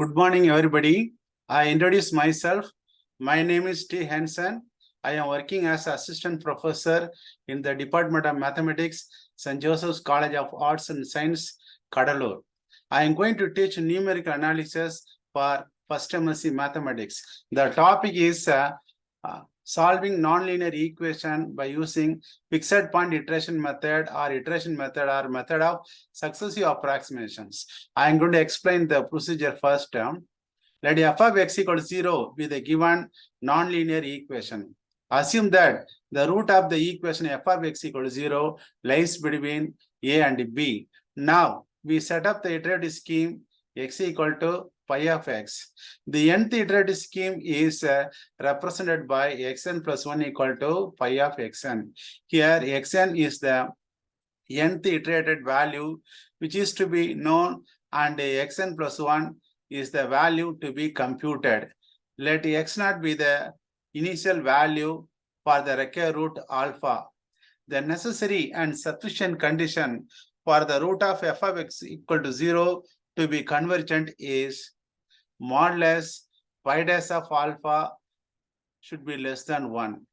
Good morning, everybody. I introduce myself. My name is Henson. I am working as assistant professor in the Department of Mathematics, St. Joseph's College of Arts and Science, Cuddalore. I am going to teach numerical analysis for first MSc Mathematics. The topic is solving nonlinear equation by using fixed point iteration method or method of successive approximations. I am going to explain the procedure first. Let f of x equal to 0 be the given nonlinear equation. Assume that the root of the equation f of x equal to 0 lies between a and b. Now we set up the iterative scheme x equal to pi of x. The nth iterative scheme is represented by xn plus 1 equal to pi of xn. Here xn is the nth iterated value which is to be known, and xn plus 1 is the value to be computed. Let x naught be the initial value for the recurrent root alpha. The necessary and sufficient condition for the root of f of x equal to 0 to be convergent is modulus pi dash of alpha should be less than 1.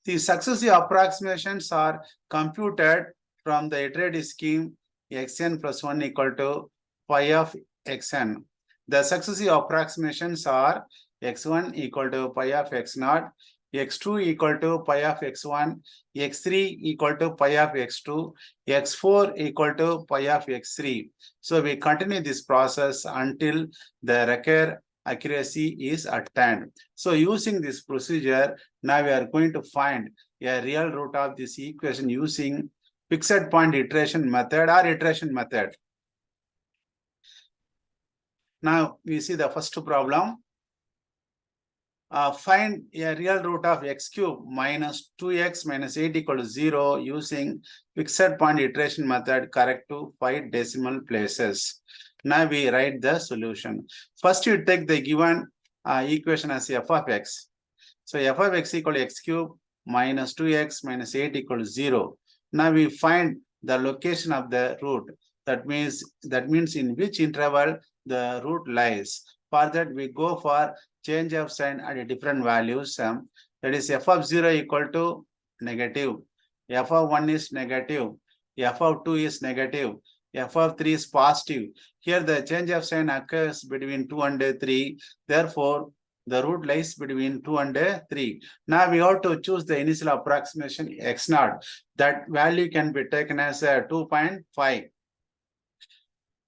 The successive approximations are computed from the iterative scheme xn plus 1 equal to pi of xn. The successive approximations are x1 equal to pi of x naught, x2 equal to pi of x1, x3 equal to pi of x2, x4 equal to pi of x3. So we continue this process until the recurrent accuracy is attained. So using this procedure, now we are going to find a real root of this equation using fixed point iteration method or iteration method. Now we see the first problem. Find a real root of x cube minus 2x minus 8 equal to 0 using fixed point iteration method correct to 5 decimal places. Now we write the solution. First you take the given equation as f of x. So f of x equal to x cube minus 2x minus 8 equal to 0. Now we find the location of the root. That means in which interval the root lies. For that we go for change of sign at different values. That is f of 0 equal to negative, f of 1 is negative, f of 2 is negative, f of 3 is positive. Here the change of sign occurs between 2 and 3. Therefore, the root lies between 2 and 3. Now we have to choose the initial approximation x naught. That value can be taken as 2.5.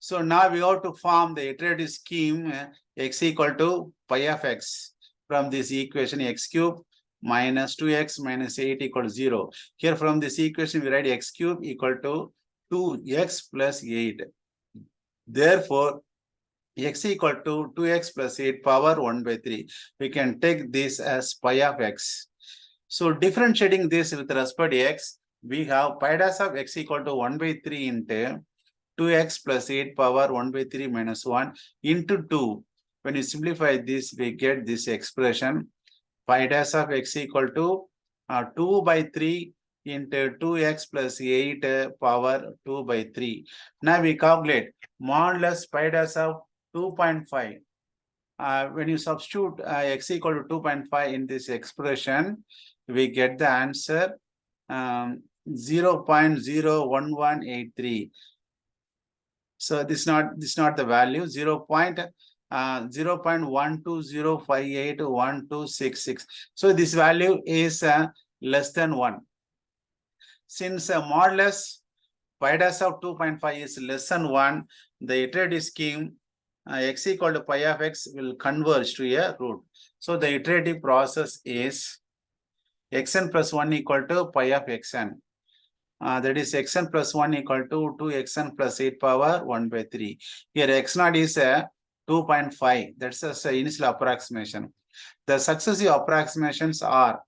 So now we have to form the iterative scheme x equal to pi of x from this equation x cube minus 2x minus 8 equal to 0. Here from this equation we write x cube equal to 2x plus 8. Therefore, x equal to 2x plus 8 power 1 by 3. We can take this as pi of x. So differentiating this with respect to x, we have pi dash of x equal to 1 by 3 into 2x plus 8 power 1 by 3 minus 1 into 2. When you simplify this, we get this expression. Pi dash of x equal to 2 by 3 into 2x plus 8 power 2 by 3. Now we calculate modulus pi dash of 2.5. When you substitute x equal to 2.5 in this expression, we get the answer 0.01183. So this is not the value. 0.120581266. So this value is less than 1. Since modulus pi dash of 2.5 is less than 1, the iterative scheme x equal to pi of x will converge to a root. So the iterative process is xn plus 1 equal to pi of xn. That is xn plus 1 equal to 2xn plus 8 power 1 by 3. Here x naught is 2.5. That's the initial approximation. The successive approximations are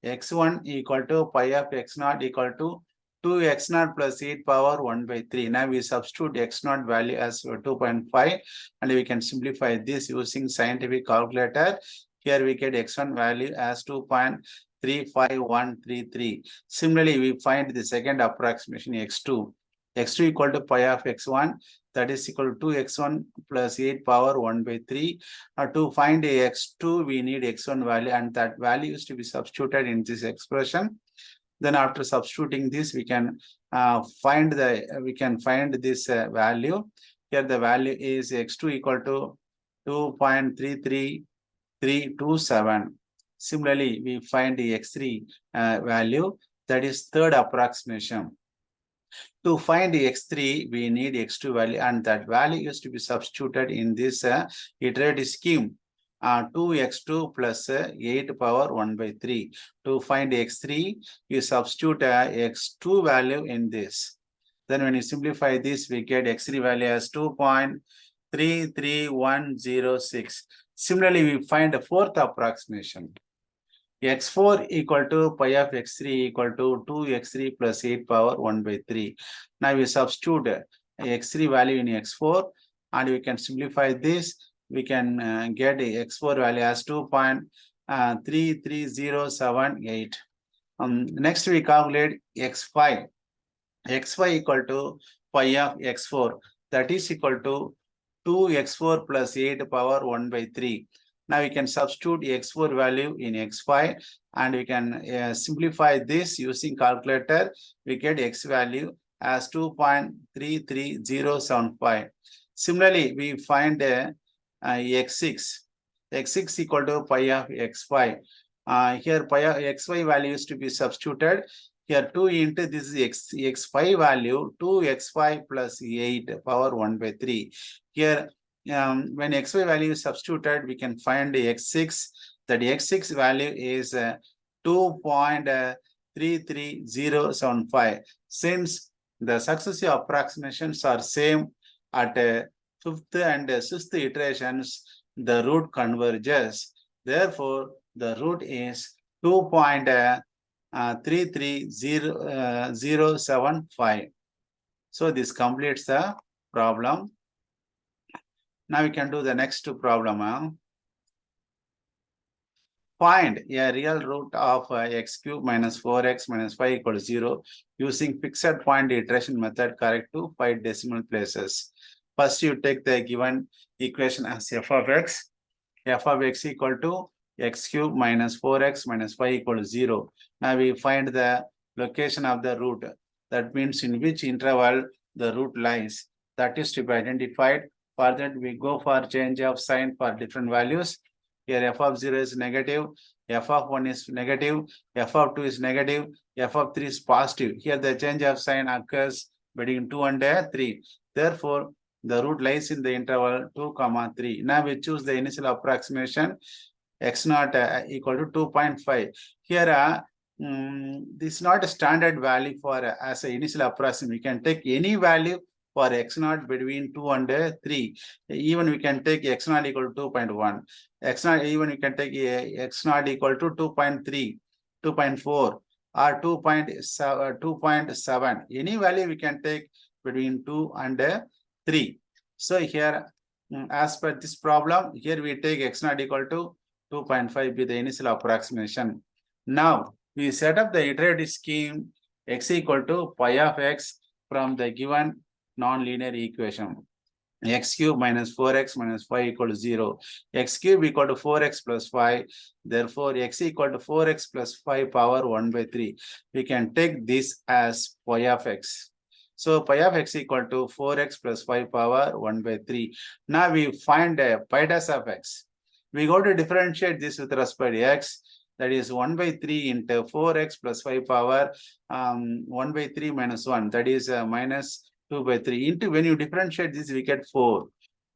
x1 equal to pi of x naught equal to 2x naught plus 8 power 1 by 3. Now we substitute x naught value as 2.5 and we can simplify this using scientific calculator. Here we get x1 value as 2.35133. Similarly, we find the second approximation x2. x2 equal to pi of x1, that is equal to 2x1 plus 8 power 1 by 3. To find a x2, we need x1 value, and that value is to be substituted in this expression. Then after substituting this, we can find this value. Here the value is x2 equal to 2.33327. Similarly, we find the x3 value, that is third approximation. To find the x3, we need x2 value, and that value is to be substituted in this iterative scheme. 2x2 plus 8 power 1 by 3. To find x3, you substitute x2 value in this. Then when you simplify this, we get x3 value as 2.33106. Similarly, we find the fourth approximation. x4 equal to pi of x3 equal to 2x3 plus 8 power 1 by 3. Now we substitute x3 value in x4, and we can simplify this. We can get a x4 value as 2.33078. Next we calculate x5. x5 equal to pi of x4, that is equal to 2x4 plus 8 power 1 by 3. Now we can substitute x4 value in x5, and we can simplify this using calculator. We get x value as 2.33075. Similarly, we find x6. x6 equal to pi of x5. Here pi of x5 value is to be substituted. Here 2 into this is x5 value, 2x5 plus 8 power 1 by 3. Here when x5 value is substituted, we can find the x6. That x6 value is 2.33075. Since the successive approximations are same at fifth and sixth iterations, the root converges. Therefore, the root is 2.33075. So this completes the problem. Now we can do the next problem. Find a real root of x cube minus 4x minus 5 equal to 0 using fixed point iteration method correct to 5 decimal places. First, you take the given equation as f of x equal to x cube minus 4x minus 5 equal to 0. Now we find the location of the root. That means in which interval the root lies. That is to be identified. For that, we go for change of sign for different values. Here f of 0 is negative, f of 1 is negative, f of 2 is negative, f of 3 is positive. Here the change of sign occurs between 2 and 3. Therefore, the root lies in the interval 2, 3. Now we choose the initial approximation x0 equal to 2.5. Here this is not a standard value for as an initial approximation. We can take any value for x0 between 2 and 3. Even we can take x0 equal to 2.1. x0 even we can take x0 equal to 2.3, 2.4 or 2.7. Any value we can take between 2 and 3. So here as per this problem, here we take x0 equal to 2.5 be the initial approximation. Now we set up the iterative scheme x equal to pi of x from the given non-linear equation. X cube minus 4x minus 5 equal to 0. X cube equal to 4x plus 5. Therefore, x equal to 4x plus 5 power 1 by 3. We can take this as pi of x. So pi of x equal to 4x plus 5 power 1 by 3. Now we find pi dash of x. We go to differentiate this with respect to x. That is 1 by 3 into 4x plus 5 power 1 by 3 minus 1. That is minus 2 by 3 into, when you differentiate this, we get 4.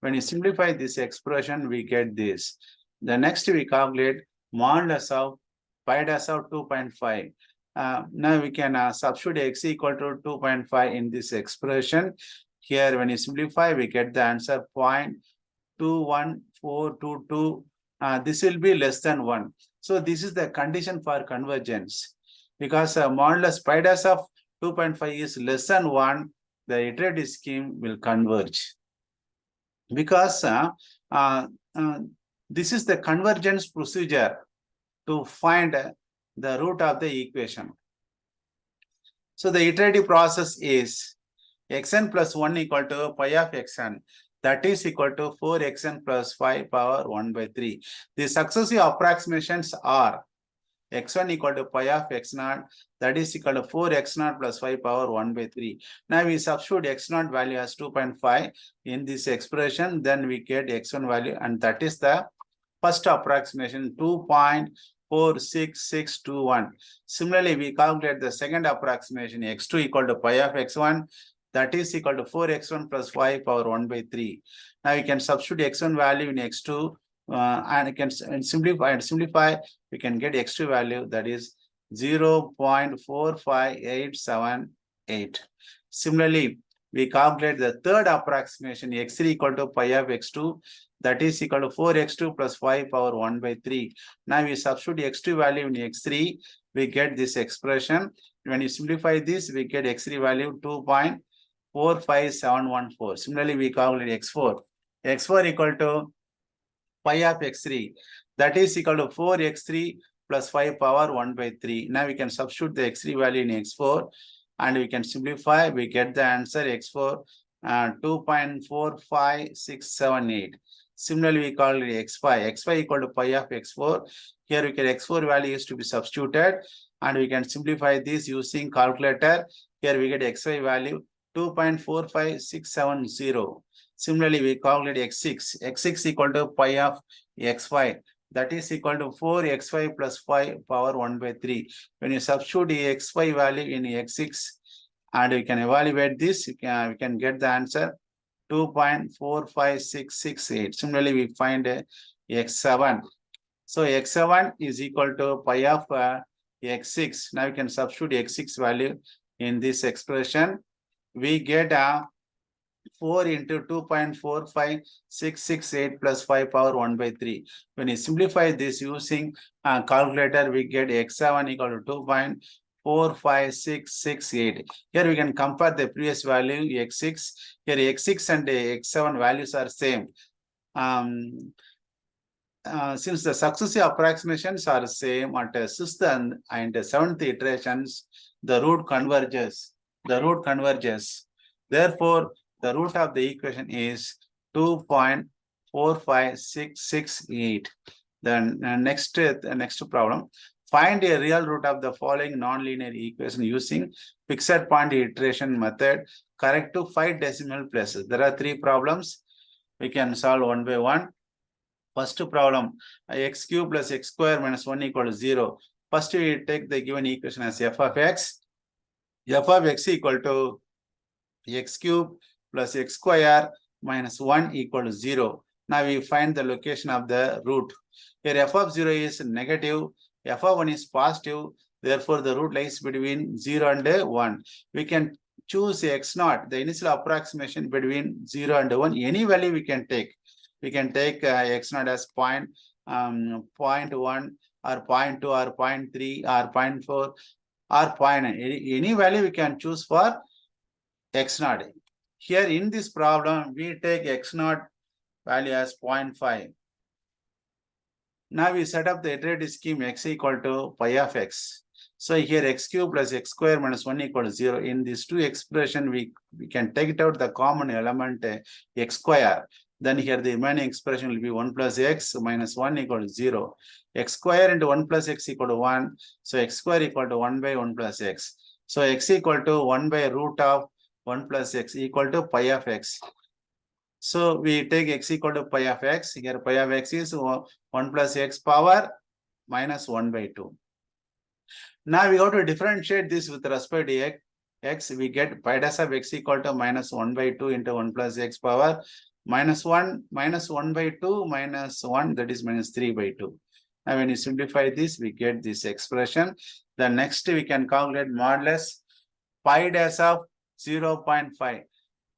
When you simplify this expression, we get this. The next we calculate modulus of pi dash of 2.5. Now we can substitute x equal to 2.5 in this expression. Here, when you simplify, we get the answer 0.21422. This will be less than 1. So this is the condition for convergence. Because modulus pi dash of 2.5 is less than 1, the iterative scheme will converge. Because this is the convergence procedure to find the root of the equation. So the iterative process is xn plus 1 equal to pi of xn. That is equal to 4xn plus 5 power 1 by 3. The successive approximations are x1 equal to pi of x0, that is equal to 4x0 plus 5 power 1 by 3. Now we substitute x0 value as 2.5 in this expression, then we get x1 value, and that is the first approximation, 2.46621. Similarly, we calculate the second approximation, x2 equal to pi of x1, that is equal to 4x1 plus 5 power 1 by 3. Now we can substitute x1 value in x2 and we can simplify, we can get x2 value, that is 0.45878. Similarly, we calculate the third approximation, x3 equal to pi of x2, that is equal to 4x2 plus 5 power 1 by 3. Now we substitute x2 value in x3, we get this expression. When you simplify this, we get x3 value 2.45714. Similarly, we calculate x4. x4 equal to pi of x3, that is equal to 4x3 plus 5 power 1 by 3. Now we can substitute the x3 value in x4 and we can simplify, we get the answer x4 2.45678. Similarly, we call it x5. x5 equal to pi of x4. Here we get x4 value is to be substituted and we can simplify this using calculator. Here we get x5 value 2.45670. Similarly, we calculate x6. x6 equal to pi of x5. That is equal to 4x5 plus 5 power 1 by 3. When you substitute the x5 value in x6 and we can evaluate this, we can get the answer 2.45668. Similarly, we find x7. So x7 is equal to pi of x6. Now we can substitute x6 value in this expression. We get 4 into 2.45668 plus 5 power 1 by 3. When you simplify this using calculator, we get x7 equal to 2.45668. Here we can compare the previous value x6. Here x6 and x7 values are same. Since the successive approximations are same at sixth and seventh iterations, the root converges. Therefore, the root of the equation is 2.45668. Then next problem. Find a real root of the following nonlinear equation using fixed point iteration method correct to 5 decimal places. There are 3 problems. We can solve one by one. First problem, x cube plus x square minus 1 equal to 0. First, we take the given equation as f of x. F of x equal to x cube plus x square minus 1 equal to 0. Now we find the location of the root. Here f of 0 is negative, f of 1 is positive. Therefore, the root lies between 0 and 1. We can choose x0, the initial approximation between 0 and 1. Any value we can take. We can take x0 as 0.1 or 0.2 or 0.3 or 0.4 or 0.9. Any value we can choose for x0. Here in this problem, we take x0 value as 0.5. Now we set up the iterative scheme x equal to pi of x. So here x cube plus x square minus 1 equal to 0. In these two expression, we can take it out the common element x square. Then here the remaining expression will be 1 plus x minus 1 equal to 0. X square into 1 plus x equal to 1. So x square equal to 1 by 1 plus x. So x equal to 1 by root of 1 plus x equal to pi of x. So we take x equal to pi of x. Here pi of x is 1 plus x power minus 1 by 2. Now we have to differentiate this with respect to x. We get pi dash of x equal to minus 1 by 2 into 1 plus x power minus 1 by 2 minus 1, that is minus 3 by 2. Now when you simplify this, we get this expression. The next we can calculate modulus pi dash of 0.5.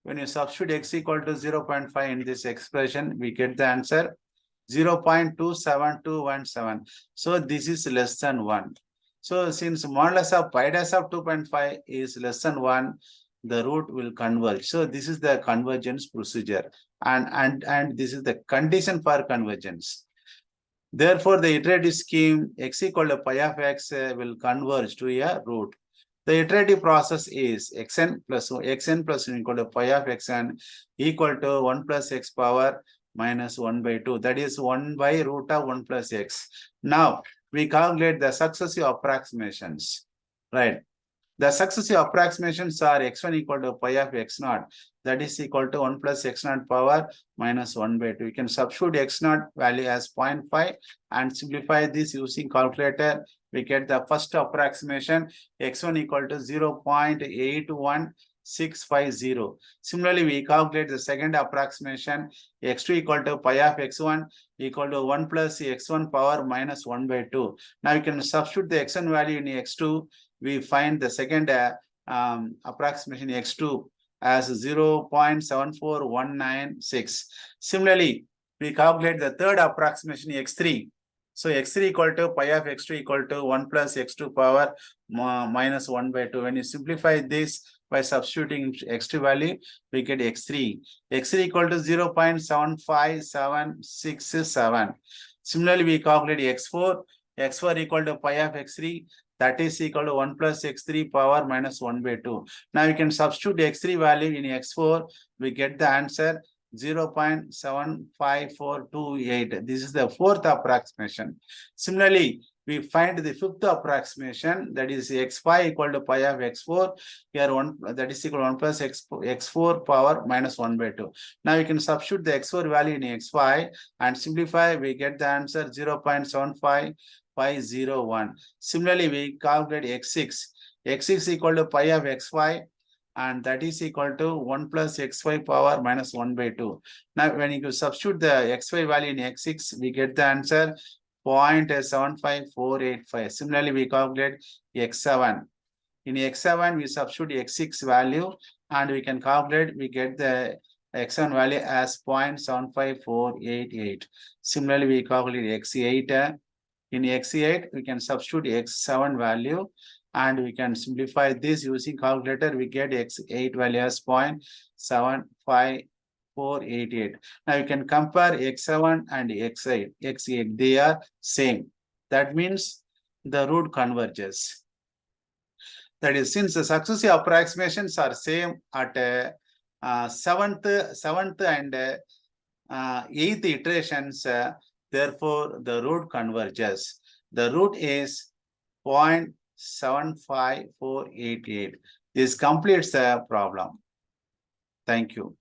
When you substitute x equal to 0.5 in this expression, we get the answer 0.27217. So this is less than 1. So since modulus of pi dash of 2.5 is less than 1, the root will converge. So this is the convergence procedure, and this is the condition for convergence. Therefore, the iterative scheme x equal to pi of x will converge to a root. The iterative process is xn plus 1 equal to pi of xn equal to 1 plus x power minus 1 by 2. That is 1 by root of 1 plus x. Now we calculate the successive approximations, right? The successive approximations are x1 equal to pi of x naught. That is equal to 1 plus x naught power minus 1 by 2. You can substitute x naught value as 0.5 and simplify this using calculator. We get the first approximation x1 equal to 0.81650. Similarly, we calculate the second approximation x2 equal to pi of x1 equal to 1 plus x1 power minus 1 by 2. Now you can substitute the x1 value in x2. We find the second approximation x2 as 0.74196. Similarly, we calculate the third approximation x3. So x3 equal to pi of x2 equal to 1 plus x2 power minus 1 by 2. When you simplify this by substituting x2 value, we get x3. x3 equal to 0.75767. Similarly, we calculate x4. x4 equal to pi of x3. That is equal to 1 plus x3 power minus 1 by 2. Now you can substitute x3 value in x4. We get the answer 0.75428. This is the fourth approximation. Similarly, we find the fifth approximation, that is x5 equal to pi of x4. Here that is equal to 1 plus x4 power minus 1 by 2. Now you can substitute the x4 value in x5 and simplify. We get the answer 0.75501. Similarly, we calculate x6. x6 equal to pi of x5, and that is equal to 1 plus x5 power minus 1 by 2. Now, when you substitute the x5 value in x6, we get the answer 0.75485. Similarly, we calculate x7. In x7, we substitute x6 value and we can calculate, we get the x7 value as 0.75488. Similarly, we calculate x8. In x8, we can substitute x7 value and we can simplify this using calculator. We get x8 value as 0.75488. Now you can compare x7 and x8. They are same. That means the root converges. That is, since the successive approximations are same at seventh and eighth iterations, therefore the root converges. The root is 0.75488. This completes the problem. Thank you.